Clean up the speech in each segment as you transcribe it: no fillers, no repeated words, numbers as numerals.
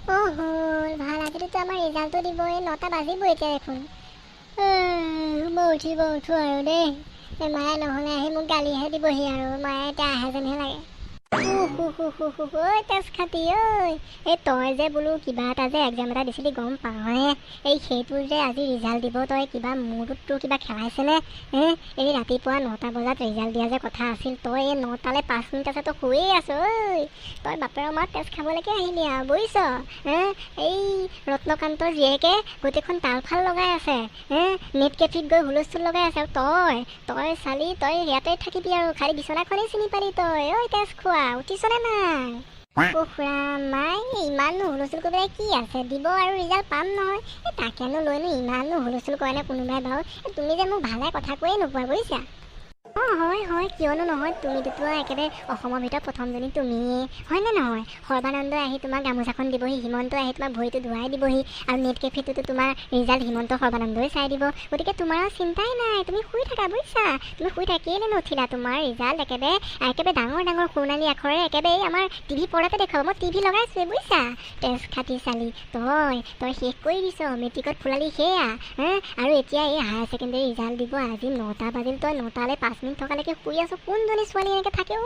হ'ল ভাল আজিতো আমাৰ ৰিজাল্টটো দিব এই 9টা বাজিব এতিয়া দেখোন মই উঠো আৰু দেই এই মায়ে নহ'লে আহি মোক গালিহে দিবহি আৰু মায়ে এতিয়া আহে যেনহে লাগে ঐ তেজ খাতি ঐ এই তই যে বোলো কিবা এটা যে এক্সাম এটা দিছিলি গম পাওঁহে এই সেইটোৰ যে আজি ৰিজাল্ট দিব তই কিবা মূৰটোত তোৰ কিবা খেলাইছেনে এই ৰাতিপুৱা 9টা বজাত ৰিজাল্ট দিয়া যে কথা আছিল তই এই 9টালৈ 5 মিনিট আছে তই শুয়েই আছ ঐ তই বাপেৰৰ মাত তেজ খাবলৈকে আহিলি আৰু বুজিছ এই ৰত্নকান্তৰ জীয়েকে গোটেইখন তালফাল লগাই আছে নেট কেফিত গৈ হুলস্থুল লগাই আছে আৰু তই চালি তই ইয়াতে থাকিবি আৰু খালি বিচনাখনেই চিনি পালি তই ঐ তেজ খোৱা উঠিছনে নাই খুৰা মাই ইমাননো হুলস্থুল কৰিবলৈ কি আছে দিব আৰু ৰিজাল্ট পাম নহয় এই তাকেনো লৈনো ইমাননো হুলস্থুল কৰে নে কোনোবাই বাৰু তুমি যে মোক ভালে কথা কৈয়ে নোপোৱা বুজিছা হয় কিয়নো নহয় তুমিতো একেবাৰে অসমৰ ভিতৰত প্ৰথমজনী তুমিয়ে হয়নে নহয় সৰ্বানন্দই আহি তোমাক গামোচাখন দিবহি হিমন্তই আহি তোমাক ভৰিটো ধুৱাই দিবহি আৰু নেট কেফেটোতো তোমাৰ ৰিজাল্ট হিমন্ত সৰ্বানন্দই চাই দিব গতিকে তোমাৰ চিন্তাই নাই তুমি শুই থাকা বুজিছা তুমি শুই থাকিয়েনে নুঠিলা তোমাৰ ৰিজাল্ট একেবাৰে ডাঙৰ ডাঙৰ সোণালী আখৰে একেবাৰে আমাৰ টিভি পৰ্দাতে দেখুৱাব মই টিভি লগাইছোৱে বুজিছা তেজ খাতি চালি তই শেষ কৰি দিছ মেট্ৰিকত ফুলালি সেয়া আৰু এতিয়া এই হায়াৰ ছেকেণ্ডেৰী ৰিজাল্ট দিব আজি 9টা বাজিল তই 9টালৈ 5 মিনিট থকালৈকে শুই আছো কোনজনী ছোৱালী এনেকৈ থাকেও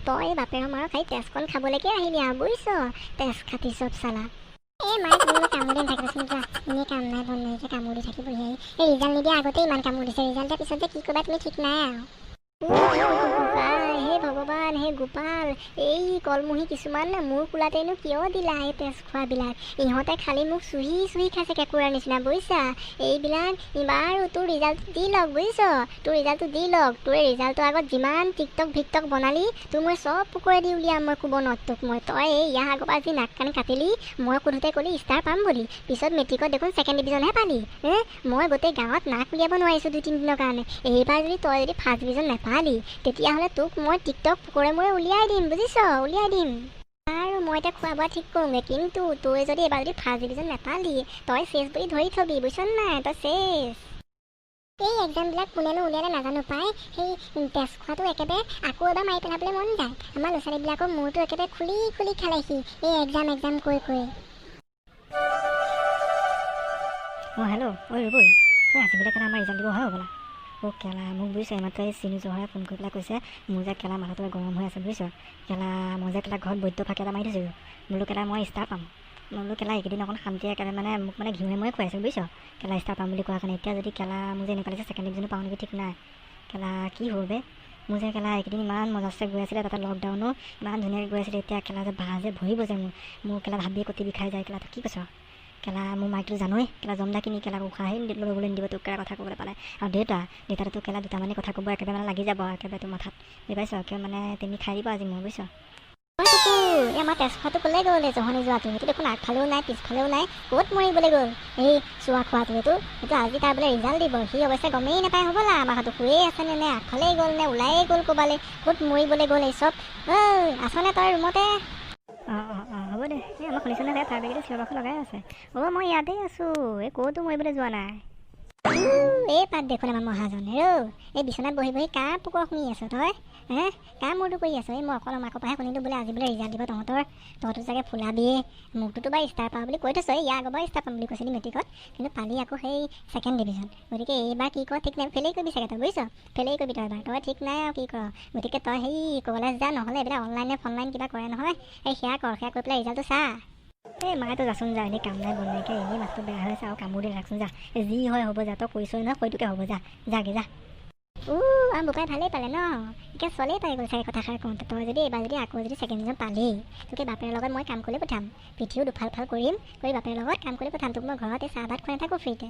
তই বাপেৰৰ মাৰ খাই তেজকণ খাবলৈকে আহিলি আৰু বুজিছ তেজ খাতি চব চালা এই মায়ে তুমি কামুৰি নাথাকিবচোন যোৱা এনেই কাম নাই বন নাই যে কামুৰি থাকিবহি এই ৰিজাল্ট নিদিয়া আগতে ইমান কামুৰি দিছে ৰিজাল্ট দিয়াৰ পিছত যে কি কৰিবা তুমি ঠিক নাই আৰু হে ভগৱান হে গোপাল এই কলমুহি কিছুমান মোৰ কোলাতেনো কিয় দিলা এই তেজ খোৱাবিলাক ইহঁতে খালি মোক চুহি খাইছে কেঁকুৰাৰ নিচিনা বুজিছা এইবিলাক বাৰু তোৰ ৰিজাল্টটো দি লওক বুজিছ তোৰ ৰিজাল্টটো দি লওক তোৰ ৰিজাল্টৰ আগত যিমান টিকটক ভিকটক বনালি তোৰ মই চব পুকুৰে দি উলিয়াম মই কোবনত তোক মই তই এই ইয়াৰ আগৰ পৰা যি নাক কান কাটিলি মই সোধোতে ক'লি ষ্টাৰ পাম বুলি পিছত মেট্ৰিকত দেখোন ছেকেণ্ড ডিভিজনহে পালি মই গোটেই গাঁৱত নাক উলিয়াব নোৱাৰিছোঁ 2-3 দিনৰ কাৰণে এইবাৰ যদি তই যদি ফাৰ্ষ্ট ডিভিজন নেপালি তেতিয়াহ'লে তোক মই টিকটক পুকুৰে মই উলিয়াই দিম বুজিছ উলিয়াই দিম আৰু মই এতিয়া খোৱা বোৱা ঠিক কৰোঁগৈ কিন্তু তই যদি এবাৰ যদি ফাৰ্ষ্ট ডিভিজন নেপালি তই চেছ বুলি ধৰি থবি বুজিছ নাই তই চেছ এই এক্সামবিলাক কোনেনো উলিয়ালে নাজানো পাই সেই তেজ খোৱাটো একেবাৰে আকৌ এবাৰ মাৰি পেলাবলৈ মন যায় আমাৰ ল'ৰা ছোৱালীবিলাকৰ মূৰটো একেবাৰে খুলি খালেহি এই এক্সাম কৈ হেল্ল' ঐ ৰ'বই আজিবিলাক আমাৰ ৰিজাল্ট দিব হয় হ'বলা কেলা মোক বুজিছ এইমাত্ৰ এই চিনু জহৰাই ফোন কৰি পেলাই কৈছে মোৰ যে কেলা মাথাটো গৰম হৈ আছে বুজিছ কেলা মই যে কেলা ঘৰত বৈদ্য ফাঁকি এটা মাৰি থৈছোঁ বোলো কেলা মই ষ্টাৰ পাম মই বোলো কেলা এইকেইদিন অকণ শান্তিয়ে কেলা মানে মোক মানে ঘিউৱে মই খুৱাইছোঁ বুজিছ কেলা ষ্টাৰ পাম বুলি কোৱাৰ কাৰণে এতিয়া যদি কেলা মোৰ যে এনেকুৱা লাগিছে ছেকেণ্ড ডিভিজনো পাওঁ নেকি ঠিক নাই কেলা কি হ'ব বে মোৰ যে কেলা এইকেইদিন ইমান মজাছে গৈ আছিলে তাতে লকডাউনো ইমান ধুনীয়াকৈ গৈ আছিলে এতিয়া কেলা যে বাঁহ যে ভৰিব যে মোৰ কেলা ভাবিয়ে কটি বিষাই যায় কেলা কি কৈছ কেলা মোৰ মাইকটো জানোৱেই কেলা জমদা কিনি কেলা উশাহে ল'বলৈ নিদিব তোক কেলা কথা ক'বলৈ পালে আৰু দেউতাটো কেলা দুটামানে কথা ক'ব একেবাৰে মানে লাগি যাব একেবাৰে তোৰ মাথাত বুজি পাইছ মানে তুমি খাই দিবা আজি মই বুজিছ এই আমাৰ তেজ খোৱাটো ক'লে গ'ল এই জহনি যোৱাটো সেইটো দেখোন আগফালেও নাই পিছফালেও নাই ক'ত মৰিবলৈ গ'ল এই চোৱা খোৱাটো এইটো আজি তাৰ বোলে ৰিজাল্ট দিব সি অৱশ্যে গমেই নাপায় হ'বলা আমাৰ হাতত শুয়েই আছেনে নে আগফালেই গ'ল নে ওলায়েই গ'ল ক'বালে ক'ত মৰিবলৈ গ'ল এই চব আছনে তই ৰুমতে হ'ব দে এই আমাৰ শুনিছনে তাই তাৰ বেগেতে চিঞৰ বাখৰ লগাই আছে মই ইয়াতেই আছোঁ এই ক'তো মৰিবলৈ যোৱা নাই এই পাত দেখোন আমাৰ মহাজনে এই বিচনাত বহি কাৰ পোকৰ শুনি আছ তই কাৰ মূৰটো কৰি আছ এই মই অকল মাকৰ পৰাহে শুনিলোঁ বোলে আজি বোলে ৰিজাল্ট দিব তহঁতো চাগে ফুলাবিয়ে মোকটোতো বাৰু ষ্টাৰ পাওঁ বুলি কৈ থৈছ ইয়াৰ আগৰ বাৰু ষ্টাৰ পাম বুলি কৈছিলি মেট্ৰিকত কিন্তু পালি আকৌ সেই ছেকেণ্ড ডিভিজন গতিকে এইবাৰ কি কৰ ঠিক নাই ফেলেই কৰিবি চাগে তই বুজিছ ফেলেই কৰিবি তই এবাৰ তই ঠিক নাই আৰু কি কৰ গতিকে তই সেই কলেজ যা নহ'লে এইবিলাক অনলাইন কিবা কৰে নহয় এই সেয়া কৰি পেলাই ৰিজাল্টটো চা এই মায়েতো যাচোন যা এনেই কাম নাই বন নাইকিয়া এনেই মাছটো বেয়া হৈ আছে আৰু কামোৰ দি ৰাখচোন যা যি হয় হ'ব যা তই কৈছই নহয় সেইটোকে হ'ব যাগে যা আৰু বোকাই ভালেই পালে ন এতিয়া চলেই পাই গ'ল চাগে কথাষাৰ কওঁতে তই যদি এইবাৰ যদি আকৌ যদি ছেকেণ্ড ডিভিজন পালেই তোকে বাপেৰৰ লগত মই কাম কৰি পঠাম পিঠিও দুফাল কৰিম কৰি বাপেৰৰ লগত কাম কৰি পঠাম তোক মই ঘৰতে চাহ ভাত খুৱাই নাথাকোঁ ফ্ৰীতে